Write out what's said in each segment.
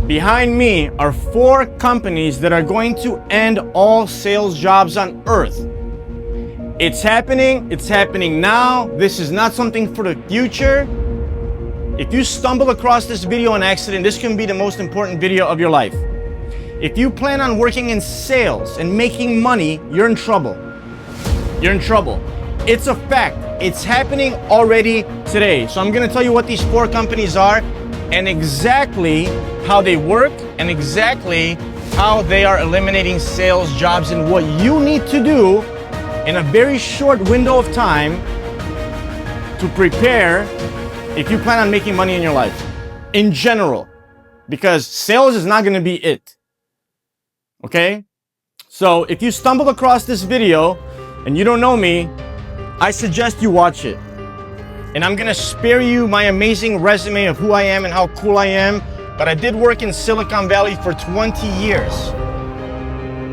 Behind me are 4 companies that are going to end all sales jobs on earth. It's happening now. This is not something for the future. If you stumble across this video on accident, this can be the most important video of your life. If you plan on working in sales and making money, you're in trouble. You're in trouble. It's a fact. It's happening already today. So I'm gonna tell you what these 4 companies are and exactly how they work and exactly how they are eliminating sales jobs and what you need to do in a very short window of time to prepare if you plan on making money in your life in general, because sales is not gonna be it. Okay? So if you stumbled across this video and you don't know me, I suggest you watch it. And I'm gonna spare you my amazing resume of who I am and how cool I am, but I did work in Silicon Valley for 20 years.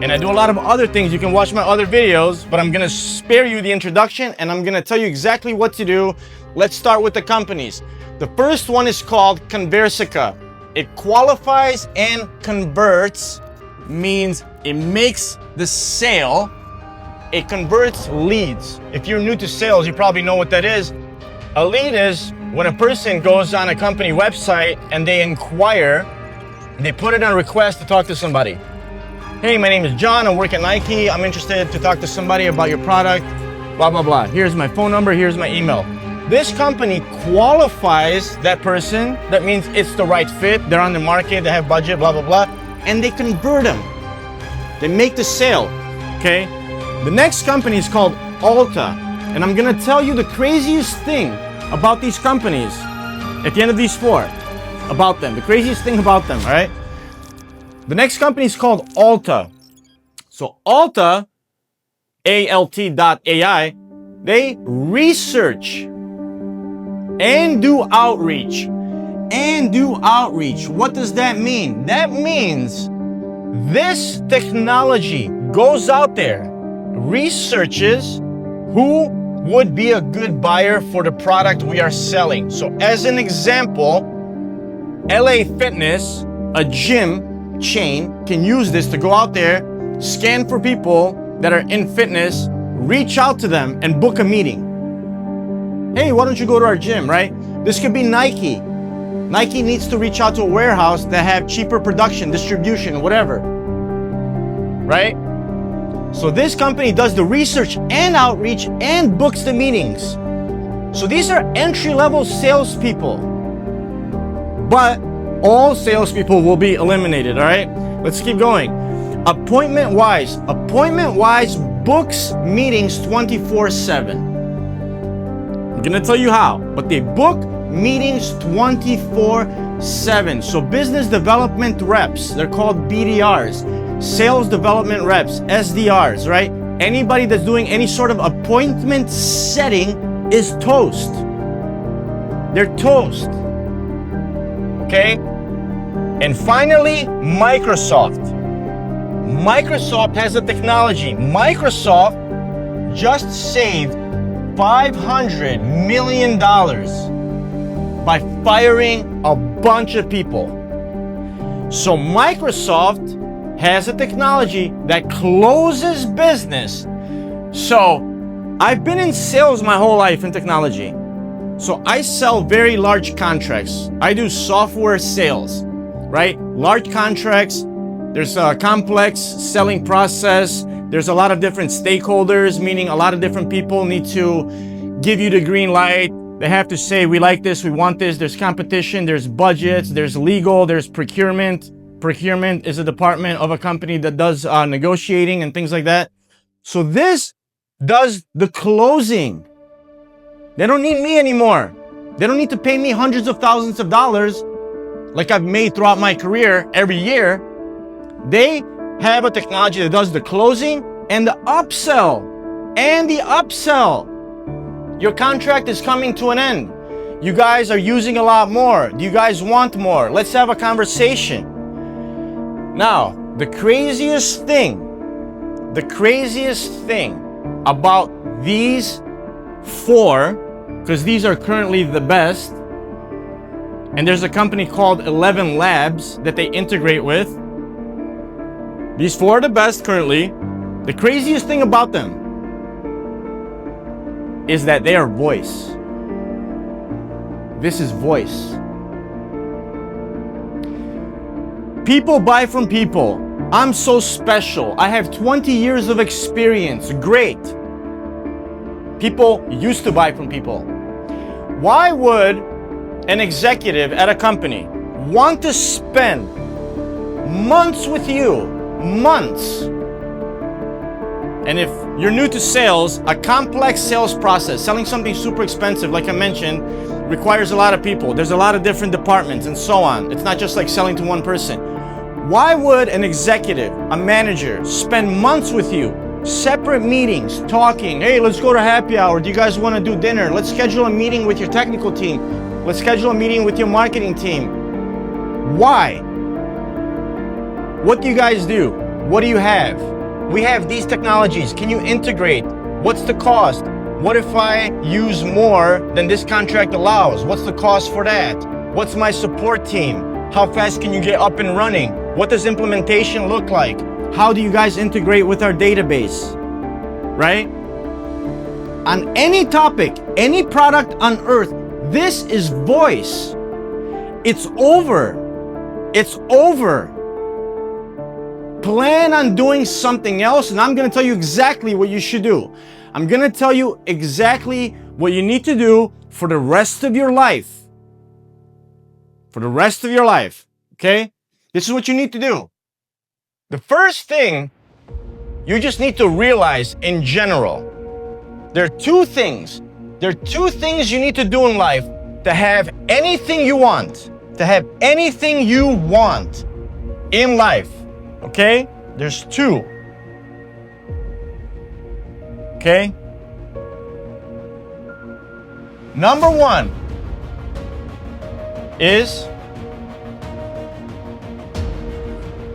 And I do a lot of other things. You can watch my other videos, but I'm gonna spare you the introduction and I'm gonna tell you exactly what to do. Let's start with the companies. The first one is called Conversica. It qualifies and converts, means it makes the sale. It converts leads. If you're new to sales, you probably know what that is. A lead is when a person goes on a company website and they inquire, they put it on request to talk to somebody. Hey, my name is John, I work at Nike. I'm interested to talk to somebody about your product, blah, blah, blah. Here's my phone number, here's my email. This company qualifies that person. That means it's the right fit. They're on the market, they have budget, blah, blah, blah. And they convert them. They make the sale, okay? The next company is called Alta. And I'm gonna tell you the craziest thing about these companies at the end of these 4, about them. The craziest thing about them, all right? The next company is called Alta. So Alta, ALT.ai, they research and do outreach. And do outreach. What does that mean? That means this technology goes out there, researches who would be a good buyer for the product we are selling. So as an example, LA Fitness, a gym chain, can use this to go out there, scan for people that are in fitness, reach out to them and book a meeting. Hey, why don't you go to our gym, right? This could be Nike. Nike needs to reach out to a warehouse that have cheaper production, distribution, whatever, right? So this company does the research and outreach and books the meetings. So these are entry-level salespeople, but all salespeople will be eliminated, all right? Let's keep going. Appointment-wise books meetings 24/7. I'm gonna tell you how, but they book meetings 24/7. So business development reps, they're called BDRs. Sales development reps, SDRs, right? Anybody that's doing any sort of appointment setting is toast. They're toast. Okay? And finally, Microsoft. Microsoft has a technology. Microsoft just saved $500 million by firing a bunch of people. So Microsoft has a technology that closes business. So I've been in sales my whole life in technology. So I sell very large contracts. I do software sales, right? Large contracts. There's a complex selling process. There's a lot of different stakeholders, meaning a lot of different people need to give you the green light. They have to say, we like this, we want this. There's competition, there's budgets, there's legal, there's procurement. Procurement is a department of a company that does negotiating and things like that. So this does the closing. They don't need me anymore. They don't need to pay me hundreds of thousands of dollars like I've made throughout my career every year. They have a technology that does the closing and the upsell. And the upsell. Your contract is coming to an end. You guys are using a lot more. Do you guys want more? Let's have a conversation. Now, the craziest thing about these 4, because these are currently the best, And there's a company called 11 Labs that they integrate with. These four are the best currently. The craziest thing about them is that they are voice. This is voice. People buy from people. I'm so special. I have 20 years of experience. Great. People used to buy from people. Why would an executive at a company want to spend months with you? Months. And if you're new to sales, a complex sales process, selling something super expensive, like I mentioned, requires a lot of people. There's a lot of different departments and so on. It's not just like selling to one person. Why would an executive, a manager, spend months with you, separate meetings, talking, hey, let's go to happy hour, do you guys want to do dinner? Let's schedule a meeting with your technical team. Let's schedule a meeting with your marketing team. Why? What do you guys do? What do you have? We have these technologies. Can you integrate? What's the cost? What if I use more than this contract allows? What's the cost for that? What's my support team? How fast can you get up and running? What does implementation look like? How do you guys integrate with our database? Right? On any topic, any product on earth, this is voice. It's over. It's over. Plan on doing something else, and I'm going to tell you exactly what you should do. I'm going to tell you exactly what you need to do for the rest of your life. For the rest of your life, okay? This is what you need to do. The first thing you just need to realize in general, there are two things. There are two things you need to do in life to have anything you want. To have anything you want in life, okay? There's two. Okay? Number one is,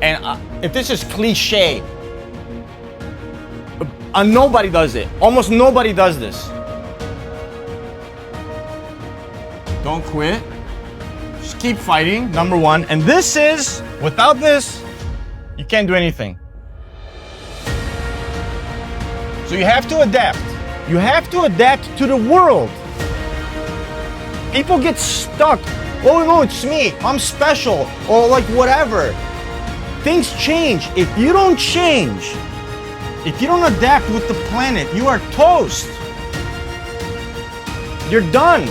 and if this is cliche, nobody does it. Almost nobody does this. Don't quit. Just keep fighting, number one. And this is, without this, you can't do anything. So you have to adapt. You have to adapt to the world. People get stuck. Oh no, it's me. I'm special. Or like whatever. Things change. If you don't change, if you don't adapt with the planet, you are toast. You're done.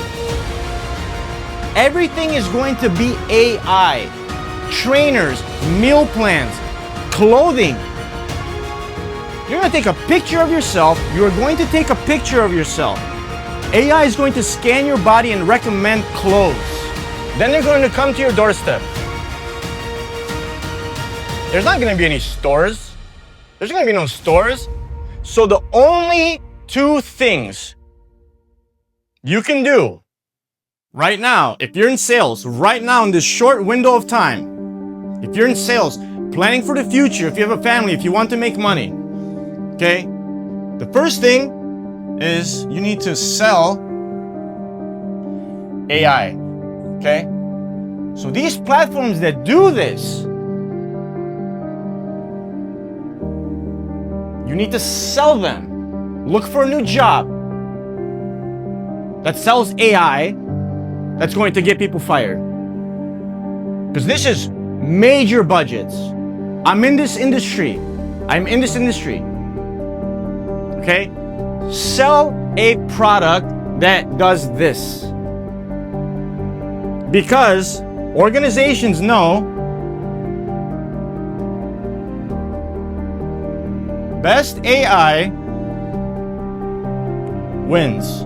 Everything is going to be AI. Trainers, meal plans, clothing. You're going to take a picture of yourself. You're going to take a picture of yourself. AI is going to scan your body and recommend clothes. Then they're going to come to your doorstep. There's not going to be any stores. There's going to be no stores. So the only two things you can do right now, if you're in sales, right now in this short window of time, if you're in sales, planning for the future, if you have a family, if you want to make money, okay? The first thing is you need to sell AI, okay? So these platforms that do this, you need to sell them. Look for a new job that sells AI that's going to get people fired. Because this is major budgets. I'm in this industry. Okay? Sell a product that does this. Because organizations know best AI wins.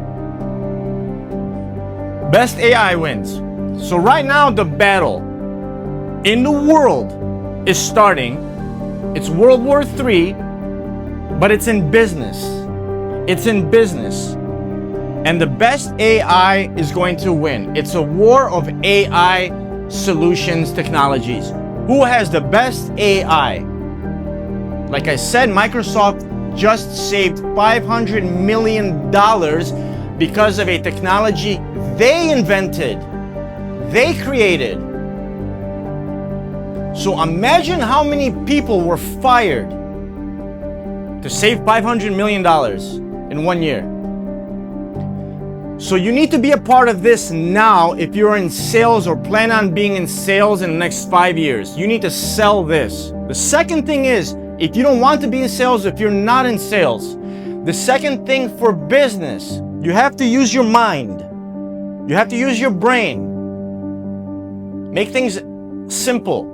Best AI wins. So right now the battle in the world is starting. It's World War III, but it's in business. It's in business. And the best AI is going to win. It's a war of AI solutions technologies. Who has the best AI? Like I said, Microsoft just saved $500 million because of a technology they invented. they created. So imagine how many people were fired to save $500 million in 1 year. So you need to be a part of this now if you're in sales or plan on being in sales in the next 5 years. You need to sell this. The second thing is, if you don't want to be in sales, if you're not in sales, the second thing for business, you have to use your mind. You have to use your brain. Make things simple.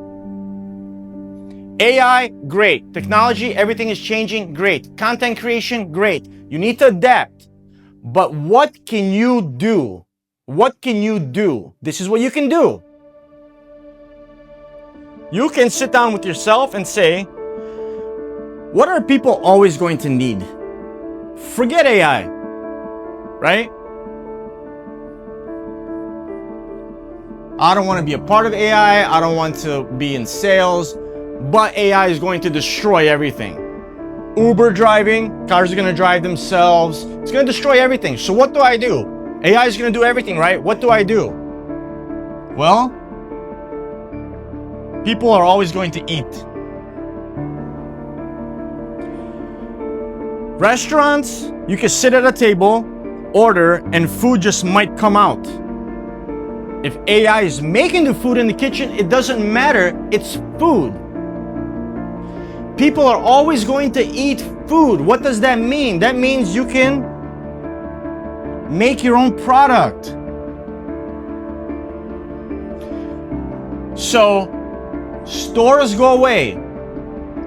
AI, great. Technology, everything is changing, great. Content creation, great. You need to adapt. But what can you do? What can you do? This is what you can do. You can sit down with yourself and say, what are people always going to need? Forget AI, right? I don't want to be a part of AI. I don't want to be in sales, but AI is going to destroy everything. Uber driving, cars are going to drive themselves. It's going to destroy everything. So what do? AI is going to do everything, right? What do? Well, people are always going to eat. Restaurants, you can sit at a table, order, and food just might come out. If AI is making the food in the kitchen, it doesn't matter, it's food. People are always going to eat food. What does that mean? That means you can make your own product. So, stores go away.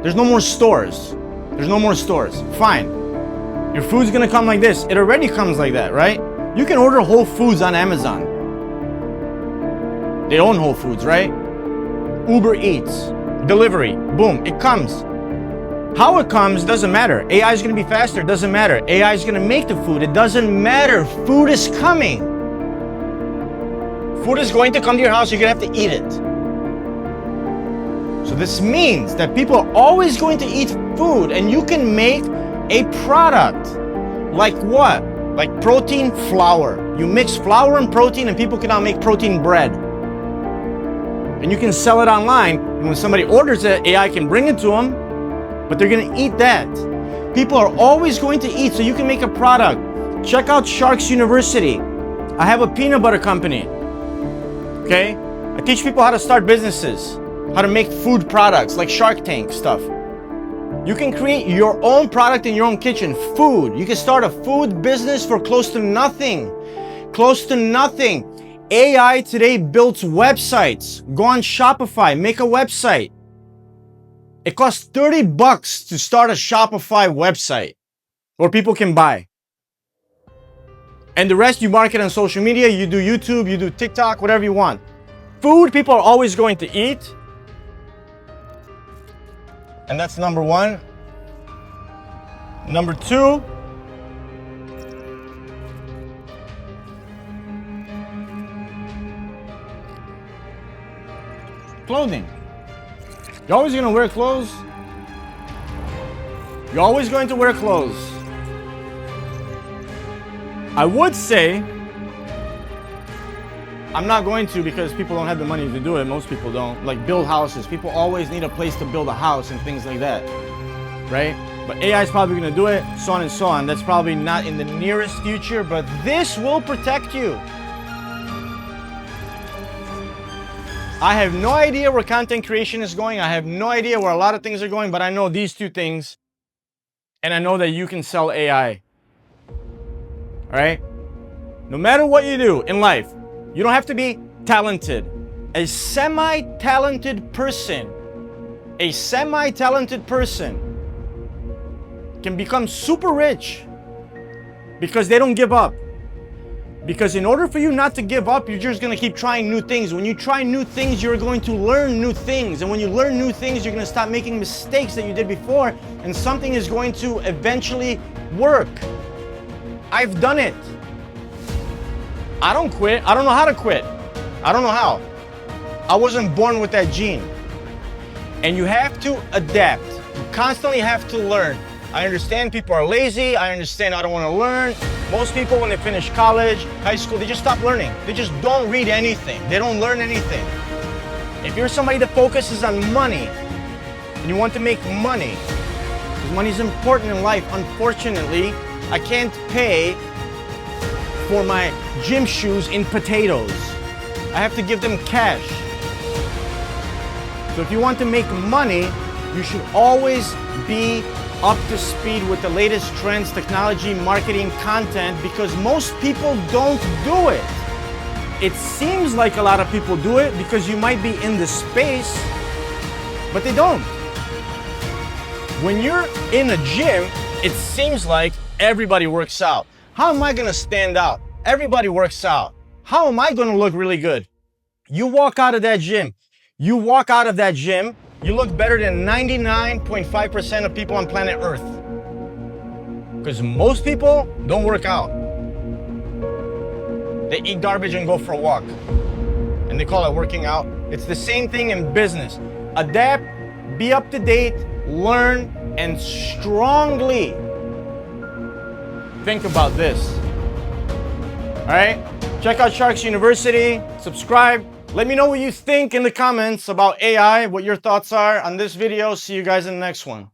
There's no more stores. There's no more stores. Fine. Your food's gonna come like this. It already comes like that, right? You can order Whole Foods on Amazon. They own Whole Foods, right? Uber Eats, delivery, boom, it comes. How it comes doesn't matter. AI is gonna be faster, it doesn't matter. AI is gonna make the food, it doesn't matter. Food is coming. Food is going to come to your house, you're gonna have to eat it. So this means that people are always going to eat food, and you can make a product. Like what? Like protein flour. You mix flour and protein, and people can now make protein bread. And you can sell it online, and when somebody orders it, AI can bring it to them, but they're gonna eat that. People are always going to eat, so you can make a product. Check out Sharks University. I have a peanut butter company, okay? I teach people how to start businesses, how to make food products, like Shark Tank stuff. You can create your own product in your own kitchen, food. You can start a food business for close to nothing. Close to nothing. AI today builds websites. Go on Shopify, make a website. It costs $30 to start a Shopify website where people can buy. And the rest you market on social media, you do YouTube, you do TikTok, whatever you want. Food, people are always going to eat. And that's number one. Number two, clothing. You're always gonna wear clothes. You're always going to wear clothes. I would say, I'm not going to because people don't have the money to do it. Most people don't. Like build houses. People always need a place to build a house and things like that, right? But AI is probably going to do it, so on and so on. That's probably not in the nearest future, but this will protect you. I have no idea where content creation is going. I have no idea where a lot of things are going, but I know these two things, and I know that you can sell AI. All right? No matter what you do in life, you don't have to be talented. A semi-talented person can become super rich because they don't give up. Because in order for you not to give up, you're just gonna keep trying new things. When you try new things, you're going to learn new things. And when you learn new things, you're gonna stop making mistakes that you did before, and something is going to eventually work. I've done it. I don't quit. I don't know how to quit. I don't know how. I wasn't born with that gene. And you have to adapt. You constantly have to learn. I understand people are lazy. I understand I don't want to learn. Most people, when they finish college, high school, they just stop learning. They just don't read anything. They don't learn anything. If you're somebody that focuses on money and you want to make money, because money is important in life, unfortunately, I can't pay for my gym shoes in potatoes. I have to give them cash. So if you want to make money, you should always be up to speed with the latest trends, technology, marketing, content, because most people don't do it. It seems like a lot of people do it because you might be in the space, but they don't. When you're in a gym, it seems like everybody works out. How am I gonna stand out? Everybody works out. How am I gonna look really good? You walk out of that gym, you look better than 99.5% of people on planet Earth. Because most people don't work out. They eat garbage and go for a walk. And they call it working out. It's the same thing in business. Adapt, be up to date, learn, and strongly think about this. All right? Check out Sharks University, subscribe. Let me know what you think in the comments about AI, what your thoughts are on this video. See you guys in the next one.